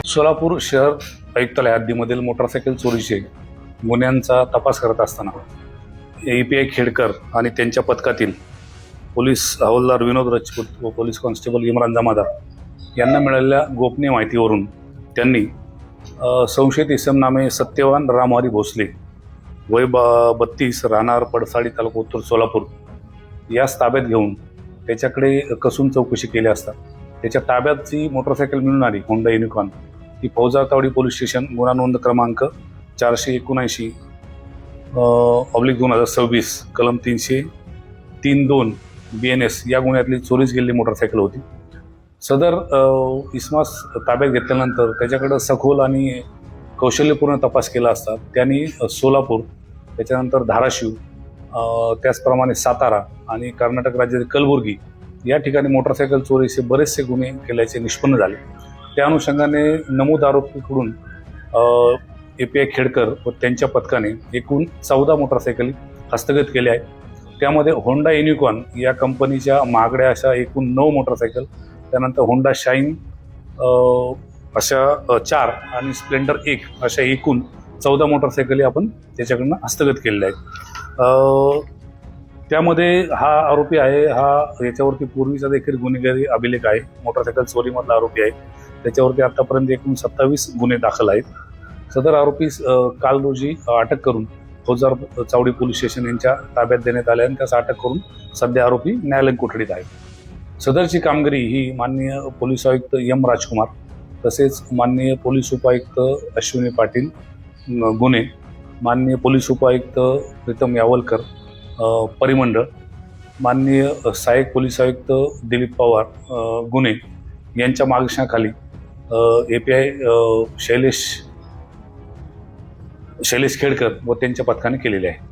सोलापूर शहर आयुक्तालय हद्दीमधील मोटारसायकल चोरीचे गुन्ह्यांचा तपास करत असताना API खेडकर आणि त्यांच्या पथकातील पोलीस हवालदार विनोद राजपूत व पोलीस कॉन्स्टेबल इम्रान जमादार यांना मिळालेल्या गोपनीय माहितीवरून त्यांनी संशयित इसम नामे सत्यवान रामहरी भोसले वय 32 राहणार पडसाळी तालुका उत्तर सोलापूर यास ताब्यात घेऊन त्याच्याकडे कसून चौकशी केली असता त्याच्या ताब्यात जी मोटरसायकल मिळून आली होंडा युनिकॉर्न ही फौजातावडी पोलीस स्टेशन गुन्हा नोंद क्रमांक 479/2026 कलम 332 BNS या गुन्ह्यातली चोरीस गेलेली मोटरसायकल होती। सदर इसमास ताब्यात घेतल्यानंतर त्याच्याकडे सखोल आणि कौशल्यपूर्ण तपास केला असता त्यांनी सोलापूर, त्याच्यानंतर धाराशिव, त्याचप्रमाणे सातारा आणि कर्नाटक राज्यातील कलबुर्गी या ठिकाणी मोटरसायकल चोरीचे बरेचसे गुन्हे केल्याचे निष्पन्न झाले। त्या अनुषंगाने नमूद आरोपीकडून API खेडकर व त्यांच्या पथकाने एकूण 14 मोटरसायकली हस्तगत केल्या आहेत। त्यामध्ये होंडा युनिकॉर्न या कंपनीच्या महागड्या अशा एकूण 9 मोटरसायकल, त्यानंतर होंडा शाईन अशा 4 आणि स्प्लेंडर 1 अशा एकूण 14 मोटरसायकली आपण त्याच्याकडनं हस्तगत केलेल्या आहेत। त्यामध्ये हा आरोपी आहे, हा याच्यावरती पूर्वीचा देखील गुन्हेगारी अभिलेख आहे, मोटरसायकल चोरीमधला आरोपी आहे। त्याच्यावरती आतापर्यंत एकूण 27 गुन्हे दाखल आहेत। सदर आरोपी काल रोजी अटक करून फौजदार चावडी पोलीस स्टेशन यांच्या ताब्यात देण्यात आले आणि त्यास अटक करून सध्या आरोपी न्यायालयीन कोठडीत आहे। सदरची कामगिरी ही माननीय पोलीस आयुक्त M राजकुमार, तसेच माननीय पोलीस उपायुक्त अश्विनी पाटील गुन्हे, माननीय पोलीस उपायुक्त प्रीतम यावलकर परिमंडळ, माननीय सहाय्यक पोलीस आयुक्त दिलीप पवार गुन्हे यांच्या मार्गदर्शनाखाली API शैलेश खेडकर व त्यांच्या पथकाने केलेले आहे।